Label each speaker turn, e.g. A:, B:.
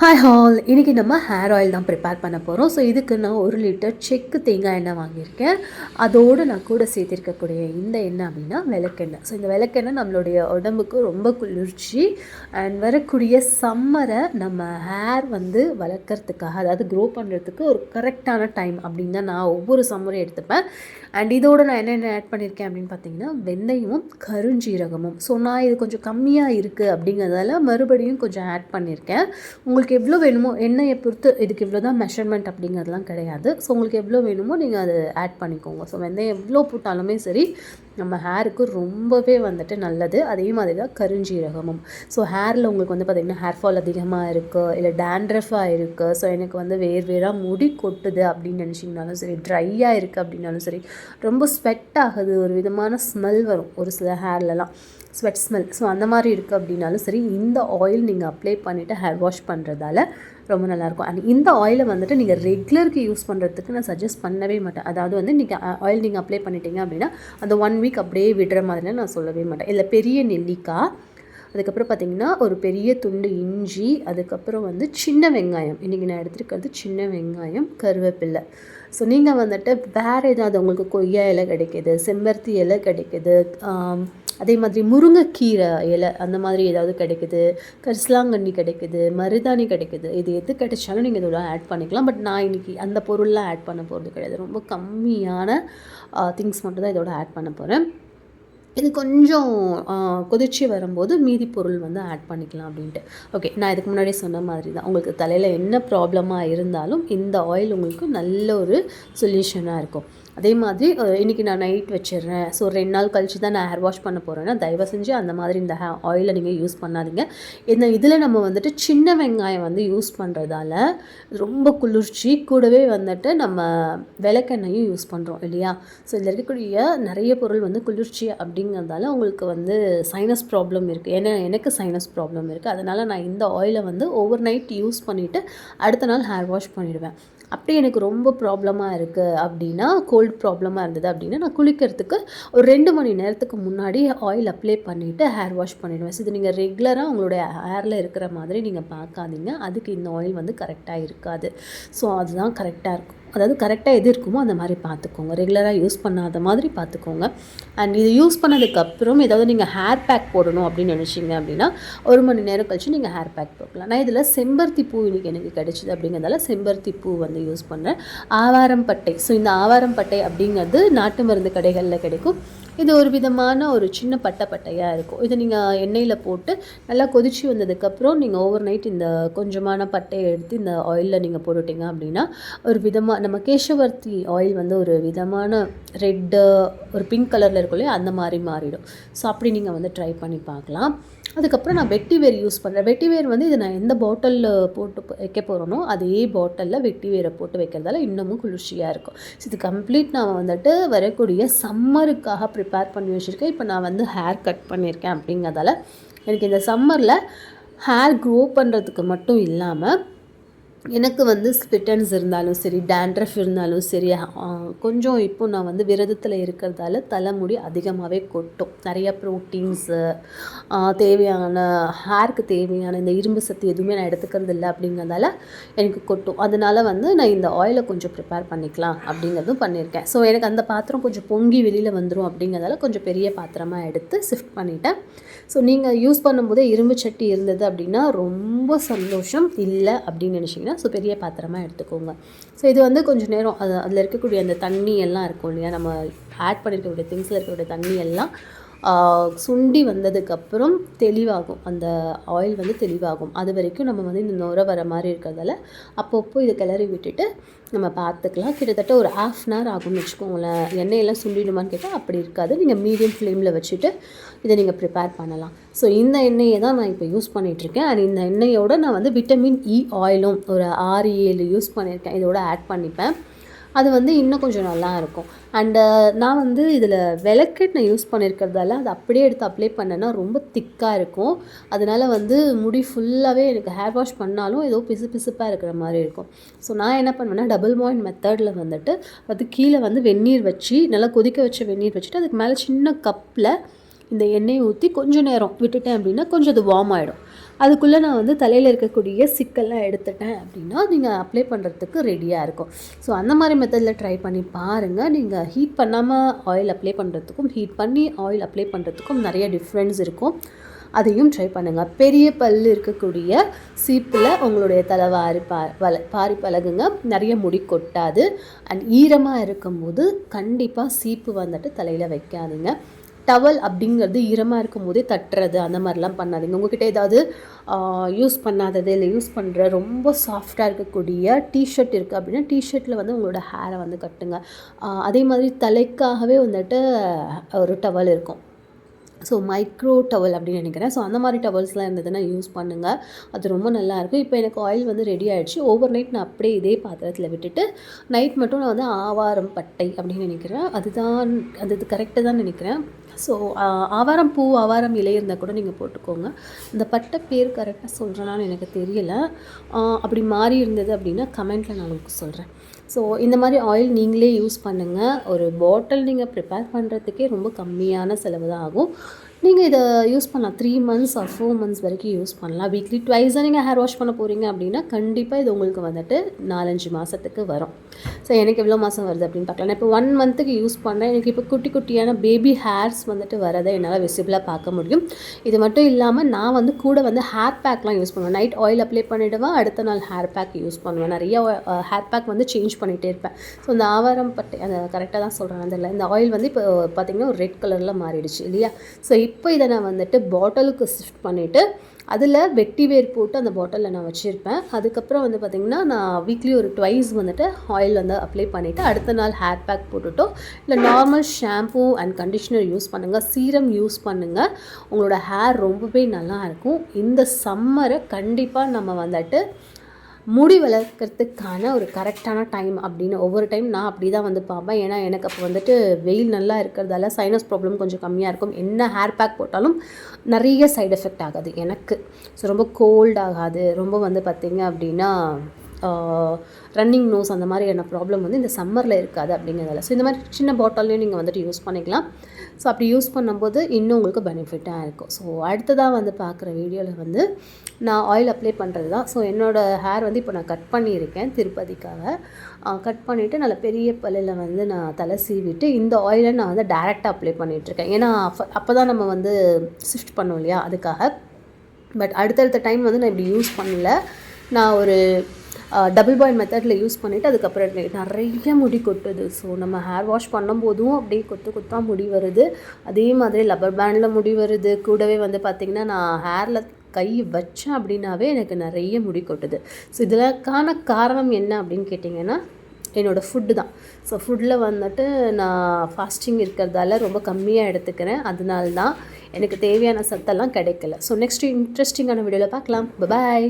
A: Hi hall, இன்றைக்கி நம்ம hair oil தான் ப்ரிப்பேர் பண்ண போகிறோம். ஸோ இதுக்கு நான் 1 லிட்டர் செக்கு தேங்காய் எண்ணெய் வாங்கியிருக்கேன். அதோடு நான் கூட சேர்த்திருக்கக்கூடிய இந்த எண்ணெய் அப்படின்னா விளக்கெண்ணெய். ஸோ இந்த விளக்கெண்ணெய் நம்மளுடைய உடம்புக்கு ரொம்ப குளிர்ச்சி அண்ட் வரக்கூடிய சம்மரை நம்ம ஹேர் வந்து வளர்க்குறதுக்காக, அதாவது க்ரோ பண்ணுறதுக்கு ஒரு கரெக்டான டைம் அப்படின்னு தான் நான் ஒவ்வொரு சம்மரையும் எடுத்துப்பேன். அண்ட் இதோடு நான் என்னென்ன ஆட் பண்ணியிருக்கேன் அப்படின்னு பார்த்தீங்கன்னா வெந்தயமும் கருஞ்சீரகமும். ஸோ நான் இது கொஞ்சம் கம்மியாக இருக்குது அப்படிங்கிறதால மறுபடியும் கொஞ்சம் ஆட் பண்ணியிருக்கேன். உங்களுக்கு எவ்வளோ வேணுமோ எண்ணெயை பொறுத்து இதுக்கு இவ்வளோ தான் மெஷர்மெண்ட் அப்படிங்கிறதுலாம் கிடையாது. ஸோ உங்களுக்கு எவ்வளோ வேணுமோ நீங்கள் அதை ஆட் பண்ணிக்கோங்க. ஸோ வெந்தயம் எவ்வளோ போட்டாலுமே சரி நம்ம ஹேருக்கு ரொம்பவே வந்துட்டு நல்லது. அதே மாதிரி தான் கருஞ்சீரகமும். ஸோ ஹேரில் உங்களுக்கு வந்து பார்த்திங்கன்னா ஹேர் ஃபால் அதிகமாக இருக்குது, இல்லை டேண்ட்ரஃபாக இருக்குது, ஸோ எனக்கு வந்து வேறாக முடி கொட்டுது அப்படின்னு நினச்சிங்கனாலும் சரி, ட்ரையாக இருக்குது அப்படின்னாலும் சரி, ரொம்ப ஸ்வெட் ஆகுது, ஒரு விதமான ஸ்மெல் வரும் ஒரு சில ஹேர்லலாம், ஸ்வெட் ஸ்மெல். ஸோ அந்த மாதிரி இருக்குது அப்படின்னாலும் சரி, இந்த ஆயில் நீங்கள் அப்ளை பண்ணிவிட்டு ஹேர் வாஷ் பண்ணுறதால ரொம்ப நல்லாயிருக்கும். அண்ட் இந்த ஆயிலை வந்துட்டு நீங்கள் ரெகுலருக்கு யூஸ் பண்ணுறதுக்கு நான் சஜஸ்ட் பண்ணவே மாட்டேன். அதாவது வந்து நீங்கள் ஆயில் நீங்கள் அப்ளை பண்ணிட்டீங்க அப்படின்னா அந்த 1 வீக் அப்படியே விடுற மாதிரிலாம் நான் சொல்லவே மாட்டேன். இல்லை பெரிய நெல்லிக்காய், அதுக்கப்புறம் பார்த்திங்கன்னா ஒரு பெரிய துண்டு இஞ்சி, அதுக்கப்புறம் வந்து சின்ன வெங்காயம், இன்றைக்கி நான் எடுத்துருக்கிறது சின்ன வெங்காயம், கருவேப்பில்லை. ஸோ நீங்கள் வந்துட்டு வேறு ஏதாவது உங்களுக்கு கொய்யா இலை கிடைக்கிது, செம்பருத்தி இலை கிடைக்கிது, அதே மாதிரி முருங்கைக்கீரை இலை அந்த மாதிரி ஏதாவது கிடைக்குது, கரிசலாங்கண்ணி கிடைக்குது, மருதாணி கிடைக்குது, இது எது கிடைச்சாலும் நீங்கள் இதோட ஆட் பண்ணிக்கலாம். பட் நான் இன்றைக்கி அந்த பொருள்லாம் ஆட் பண்ண போகிறது கிடையாது. ரொம்ப கம்மியான திங்ஸ் மட்டும் தான் இதோட ஆட் பண்ண போகிறேன். இது கொஞ்சம் கொதிச்சு வரும்போது மீதி பொருள் வந்து ஆட் பண்ணிக்கலாம் அப்படின்ட்டு. ஓகே, நான் இதுக்கு முன்னாடி சொன்ன மாதிரி தான் உங்களுக்கு தலையில் என்ன ப்ராப்ளமாக இருந்தாலும் இந்த ஆயில் உங்களுக்கு நல்ல ஒரு சொல்யூஷனாக இருக்கும். அதே மாதிரி இன்றைக்கி நான் நைட் வச்சிடுறேன், ஸோ 2 நாள் கழிச்சு தான் நான் ஹேர் வாஷ் பண்ண போகிறேன்னா தயவு செஞ்சு அந்த மாதிரி இந்த ஆயிலை நீங்கள் யூஸ் பண்ணாதீங்க. இதில் நம்ம வந்துட்டு சின்ன வெங்காயம் வந்து யூஸ் பண்ணுறதால ரொம்ப குளிர்ச்சி, கூடவே வந்துட்டு நம்ம விளக்கெண்ணையும் யூஸ் பண்ணுறோம் இல்லையா. ஸோ இதில் இருக்கக்கூடிய நிறைய பொருள் வந்து குளிர்ச்சி அப்படிங்கிறதால உங்களுக்கு வந்து சைனஸ் ப்ராப்ளம் இருக்குது. ஏன்னா எனக்கு சைனஸ் ப்ராப்ளம் இருக்குது. அதனால் நான் இந்த ஆயிலை வந்து ஓவர் நைட் யூஸ் பண்ணிவிட்டு அடுத்த நாள் ஹேர் வாஷ் பண்ணிவிடுவேன். அப்படி எனக்கு ரொம்ப ப்ராப்ளமாக இருக்குது அப்படின்னா, கோல்டு ப்ராப்ளமாக இருந்தது அப்படின்னா, நான் குளிக்கிறதுக்கு ஒரு 2 மணி நேரத்துக்கு முன்னாடி ஆயில் அப்ளை பண்ணிவிட்டு ஹேர் வாஷ் பண்ணிவிடுவேன். ஸோ இது நீங்கள் ரெகுலராக உங்களுடைய ஹேரில் இருக்கிற மாதிரி நீங்கள் பார்க்காதீங்க. அதுக்கு இந்த ஆயில் வந்து கரெக்டாக இருக்காது. ஸோ அதுதான் கரெக்டாக இருக்கும். அதாவது கரெக்டாக எது இருக்குமோ அந்த மாதிரி பார்த்துக்கோங்க. ரெகுலராக யூஸ் பண்ணாத மாதிரி பார்த்துக்கோங்க. அண்ட் இது யூஸ் பண்ணதுக்கப்புறம் ஏதாவது நீங்கள் ஹேர் பேக் போடணும் அப்படின்னு நினச்சிங்க அப்படின்னா 1 மணி நேரம் கழிச்சு நீங்கள் ஹேர் பேக் போடலாம். நான் இதில் செம்பருத்தி பூ இன்றைக்கி எனக்கு கிடைச்சிது அப்படிங்கிறதால செம்பருத்தி பூ வந்து யூஸ் பண்ணுறேன். ஆவாரம் பட்டை. ஸோ இந்த ஆவாரம் பட்டை அப்படிங்கிறது நாட்டு மருந்து கடைகளில் கிடைக்கும். இது ஒரு விதமான ஒரு சின்ன பட்டையாக இருக்கும். இதை நீங்கள் எண்ணெயில் போட்டு நல்லா கொதிச்சு வந்ததுக்கப்புறம் நீங்கள் ஓவர் நைட் இந்த கொஞ்சமான பட்டையை எடுத்து இந்த ஆயிலில் நீங்கள் போட்டுட்டிங்க அப்படின்னா ஒரு விதமாக நம்ம கேசவர்த்தி ஆயில் வந்து ஒரு விதமான ரெட்டு ஒரு பிங்க் கலரில் இருக்கும் இல்லையா, அந்த மாதிரி மாறிடும். ஸோ அப்படி நீங்கள் வந்து ட்ரை பண்ணி பார்க்கலாம். அதுக்கப்புறம் நான் வெட்டிவேர் யூஸ் பண்ணுறேன். வெட்டிவேர் வந்து இது நான் எந்த பாட்டிலில் போட்டு வைக்க போகிறேனோ அதே பாட்டிலில் வெட்டிவேரை போட்டு வைக்கிறதால இன்னமும் குளிர்ச்சியாக இருக்கும். ஸோ இது கம்ப்ளீட் நான் வந்துட்டு வரக்கூடிய சம்மருக்காக ப்ரிப்பேர் பண்ணி வச்சுருக்கேன். இப்போ நான் வந்து ஹேர் கட் பண்ணியிருக்கேன் அப்படிங்கிறதால எனக்கு இந்த சம்மரில் ஹேர் க்ரோ பண்ணுறதுக்கு மட்டும் இல்லாமல் எனக்கு வந்து ஸ்பிட்டன்ஸ் இருந்தாலும் சரி, டேண்ட்ரஃப் இருந்தாலும் சரி, கொஞ்சம் இப்போ நான் வந்து விரதத்தில் இருக்கிறதால தலைமுடி அதிகமாகவே கொட்டும். நிறைய ப்ரோட்டீன்ஸு தேவையான ஹேருக்கு தேவையான இந்த இரும்பு சத்து எதுவுமே நான் எடுத்துக்கிறது இல்லை அப்படிங்கிறதால எனக்கு கொட்டும். அதனால் வந்து நான் இந்த ஆயிலை கொஞ்சம் ப்ரிப்பேர் பண்ணிக்கலாம் அப்படிங்கிறதும் பண்ணியிருக்கேன். ஸோ எனக்கு அந்த பாத்திரம் கொஞ்சம் பொங்கி வெளியில் வந்துடும் அப்படிங்கிறதால கொஞ்சம் பெரிய பாத்திரமாக எடுத்து ஷிஃப்ட் பண்ணிட்டேன். ஸோ நீங்கள் யூஸ் பண்ணும்போதே இரும்பு சட்டி இருந்தது அப்படின்னா ரொம்ப சந்தோஷம். இல்லை அப்படின்னு நினச்சிங்கன்னா ஸோ பெரிய பாத்திரமாக எடுத்துக்கோங்க. ஸோ இது வந்து கொஞ்சம் நேரம் அதில் இருக்கக்கூடிய அந்த தண்ணி எல்லாம் இருக்கும் இல்லையா, நம்ம ஆட் பண்ணியிருக்கக்கூடிய திங்ஸில் இருக்கக்கூடிய தண்ணி எல்லாம் சுண்டி வந்ததுக்கப்புறம் தெளிவாகும், அந்த ஆயில் வந்து தெளிவாகும். அது வரைக்கும் நம்ம வந்து இந்த நுரை வர மாதிரி இருக்கிறதால அப்பப்போ இதை கிளறி விட்டுட்டு நம்ம பார்த்துக்கலாம். கிட்டத்தட்ட ஒரு 1/2 hour ஆகும்னு வச்சுக்கோங்களேன். எண்ணெயெல்லாம் சுண்டிடுமான்னு கேட்டால் அப்படி இருக்காது. நீங்கள் மீடியம் ஃப்ளேமில் வச்சுட்டு இதை நீங்கள் ப்ரிப்பேர் பண்ணலாம். ஸோ இந்த எண்ணெயை தான் நான் இப்போ யூஸ் பண்ணிகிட்ருக்கேன். அண்ட் இந்த எண்ணெயோடு நான் வந்து விட்டமின் இ ஆயிலும் ஒரு 6-7 யூஸ் பண்ணியிருக்கேன், இதோட ஆட் பண்ணிப்பேன். அது வந்து இன்னும் கொஞ்சம் நல்லா இருக்கும். அண்டு நான் வந்து இதில் விளக்கெண்ணெய் யூஸ் பண்ணியிருக்கிறதால அது அப்படியே எடுத்து அப்ளை பண்ணேன்னா ரொம்ப திக்காக இருக்கும். அதனால் வந்து முடி ஃபுல்லாகவே எனக்கு ஹேர் வாஷ் பண்ணாலும் ஏதோ பிசுப்பாக இருக்கிற மாதிரி இருக்கும். ஸோ நான் என்ன பண்ணுவேன்னா டபுள் பாயிண்ட் மெத்தடில் வந்துட்டு அது கீழே வந்து வெந்நீர் வச்சு நல்லா கொதிக்க வச்ச வெந்நீர் வச்சுட்டு அதுக்கு மேலே சின்ன கப்பில் இந்த எண்ணெயை ஊற்றி கொஞ்சம் நேரம் விட்டுட்டேன் அப்படின்னா கொஞ்சம் அது வார்ம் ஆகிடும். அதுக்குள்ளே நான் வந்து தலையில் இருக்கக்கூடிய சிக்கல்லாம் எடுத்துட்டேன் அப்படின்னா நீங்கள் அப்ளை பண்ணுறதுக்கு ரெடியாக இருக்கும். ஸோ அந்த மாதிரி மெத்தடில் ட்ரை பண்ணி பாருங்கள். நீங்கள் ஹீட் பண்ணாமல் ஆயில் அப்ளை பண்ணுறதுக்கும் ஹீட் பண்ணி ஆயில் அப்ளை பண்ணுறதுக்கும் நிறைய டிஃப்ரென்ஸ் இருக்கும். அதையும் ட்ரை பண்ணுங்கள். பெரிய பல் இருக்கக்கூடிய சீப்பில் உங்களுடைய தலை பாரி பழகுங்க. நிறைய முடி கொட்டாது. அண்ட் ஈரமாக இருக்கும்போது கண்டிப்பாக சீப்பு வந்துட்டு தலையில் வைக்காதீங்க. டவல் அப்படிங்கிறது ஈரமாக இருக்கும் போதே தட்டுறது அந்த மாதிரிலாம் பண்ணாதீங்க. உங்கள்கிட்ட ஏதாவது யூஸ் பண்ணாதது இல்லை யூஸ் பண்ணுற ரொம்ப சாஃப்டாக இருக்கக்கூடிய டிஷர்ட் இருக்குது அப்படின்னா டிஷர்ட்டில் வந்து உங்களோட ஹேரை வந்து கட்டுங்க. அதே மாதிரி தலைக்காகவே வந்துட்டு ஒரு டவல் இருக்கும். ஸோ மைக்ரோ டவல் அப்படின்னு நினைக்கிறேன். ஸோ அந்த மாதிரி டவல்ஸ்லாம் இருந்ததுன்னா யூஸ் பண்ணுங்கள். அது ரொம்ப நல்லாயிருக்கும். இப்போ எனக்கு ஆயில் வந்து ரெடி ஆகிடுச்சு. ஓவர் நைட் நான் அப்படியே இதே பாத்திரத்தில் விட்டுட்டு நைட் மட்டும் நான் வந்து ஆவாரம் பட்டை அப்படின்னு நினைக்கிறேன். அது கரெக்டாக தான் நினைக்கிறேன். ஸோ ஆவாரம் பூ ஆவாரம் இலை இருந்தால் கூட நீங்கள் போட்டுக்கோங்க. இந்த பட்டை பேர் கரெக்டாக சொல்கிறேன்னான்னு எனக்கு தெரியலை. அப்படி மாறி இருந்தது அப்படின்னா கமெண்ட்டில் நான் உங்களுக்கு சொல்கிறேன். ஸோ இந்த மாதிரி ஆயில் நீங்களே யூஸ் பண்ணுங்கள். ஒரு பாட்டில் நீங்கள் ப்ரிப்பேர் பண்ணுறதுக்கே ரொம்ப கம்மியான செலவு தான் ஆகும். நீங்கள் இதை யூஸ் பண்ணலாம். 3 months ஆர் 4 months வரைக்கும் யூஸ் பண்ணலாம். வீக்லி ட்வைஸ் தான் நீங்கள் ஹேர் வாஷ் பண்ண போகிறீங்க அப்படின்னா கண்டிப்பாக இது உங்களுக்கு வந்துட்டு 4-5 மாதத்துக்கு வரும். ஸோ எனக்கு எவ்வளோ மாதம் வருது அப்படின்னு பார்க்கலாம். நான் இப்போ 1 monthக்கு யூஸ் பண்ணேன். எனக்கு இப்போ குட்டி குட்டியான பேபி ஹேர்ஸ் வந்துட்டு வரதை என்னால் விசிபிளாக பார்க்க முடியும். இது மட்டும் இல்லாமல் நான் வந்து கூட வந்து ஹேர் பேக்லாம் யூஸ் பண்ணுவேன். நைட் ஆயில் அப்ளை பண்ணிவிடுவேன். அடுத்த நாள் ஹேர் பேக் யூஸ் பண்ணுவேன். நிறைய ஹேர் பேக் வந்து சேஞ்ச் பண்ணிகிட்டே இருப்பேன். ஸோ இந்த ஆவாரம் பட்டை அந்த கரெக்டாக தான் சொல்கிறேன். அதில் இந்த ஆயில் வந்து இப்போ பார்த்திங்கன்னா ஒரு ரெட் கலரில் மாறிடுச்சு இல்லையா? ஸோ இப்போ இதை நான் வந்துட்டு பாட்டிலுக்கு ஷிஃப்ட் பண்ணிவிட்டு அதில் வெட்டி வேர் போட்டு அந்த பாட்டிலில் நான் வச்சுருப்பேன். அதுக்கப்புறம் வந்து பார்த்திங்கன்னா நான் வீக்லி ஒரு ட்வைஸ் வந்துட்டு ஆயில் வந்து அப்ளை பண்ணிவிட்டு அடுத்த நாள் ஹேர் பேக் போட்டுட்டோ இல்லை normal shampoo and conditioner use பண்ணுங்கள். சீரம் யூஸ் பண்ணுங்கள். உங்களோட ஹேர் ரொம்பவே நல்லாயிருக்கும். இந்த சம்மரை கண்டிப்பாக நம்ம வந்துட்டு முடி வளர்க்குறதுக்கான ஒரு கரெக்டான டைம் அப்படின்னு ஒவ்வொரு டைம் நான் அப்படி தான் வந்து பார்ப்பேன். ஏன்னா எனக்கு அப்போ வந்துட்டு வெயில் நல்லா இருக்கிறதால சைனஸ் ப்ராப்ளம் கொஞ்சம் கம்மியாக இருக்கும். என்ன ஹேர் பேக் போட்டாலும் நிறைய சைடு எஃபெக்ட் ஆகாது எனக்கு. ஸோ ரொம்ப கோல்ட் ஆகாது. ரொம்ப வந்து பார்த்திங்க அப்படின்னா ரன்னிங் நோஸ் அந்த மாதிரியான ப்ராப்ளம் வந்து இந்த சம்மரில் இருக்காது அப்படிங்கிறதால. ஸோ இந்த மாதிரி சின்ன பாட்டில்லையும் நீங்கள் வந்துட்டு யூஸ் பண்ணிக்கலாம். ஸோ அப்படி யூஸ் பண்ணும்போது இன்னும் உங்களுக்கு பெனிஃபிட்டாக இருக்கும். ஸோ அடுத்ததாக வந்து பார்க்குற வீடியோவில் வந்து நான் ஆயில் அப்ளை பண்ணுறது தான். ஸோ என்னோடய ஹேர் வந்து இப்போ நான் கட் பண்ணியிருக்கேன் திருப்பதிக்காக. கட் பண்ணிவிட்டு நல்ல பெரிய பல்லில் வந்து நான் தலை சீவிட்டு இந்த ஆயிலை நான் வந்து டைரெக்டாக அப்ளை பண்ணிகிட்ருக்கேன். ஏன்னா அப்போ தான் நம்ம வந்து ஷிஃப்ட் பண்ணோம் இல்லையா, அதுக்காக. பட் அடுத்தடுத்த டைம் வந்து நான் இப்படி யூஸ் பண்ணல. நான் ஒரு டபுள் பாயில் மெத்தடில் யூஸ் பண்ணிவிட்டு அதுக்கப்புறம் நிறைய முடி கொட்டுது. ஸோ நம்ம ஹேர் வாஷ் பண்ணும்போதும் அப்படியே கொத்தாக முடி வருது. அதே மாதிரி லப்பர் பேண்டில் முடி வருது. கூடவே வந்து பார்த்திங்கன்னா நான் ஹேரில் கை வச்சேன் அப்படின்னாவே எனக்கு நிறைய முடி கொட்டுது. ஸோ இதற்கான காரணம் என்ன அப்படின்னு கேட்டிங்கன்னா என்னோடய ஃபுட்டு தான். ஸோ ஃபுட்டில் வந்துட்டு நான் ஃபாஸ்டிங் இருக்கிறதால ரொம்ப கம்மியாக எடுத்துக்கிறேன். அதனால தான் எனக்கு தேவையான சத்தெல்லாம் கிடைக்கல. ஸோ நெக்ஸ்ட்டு இன்ட்ரெஸ்டிங்கான வீடியோவில் பார்க்கலாம். பாய்.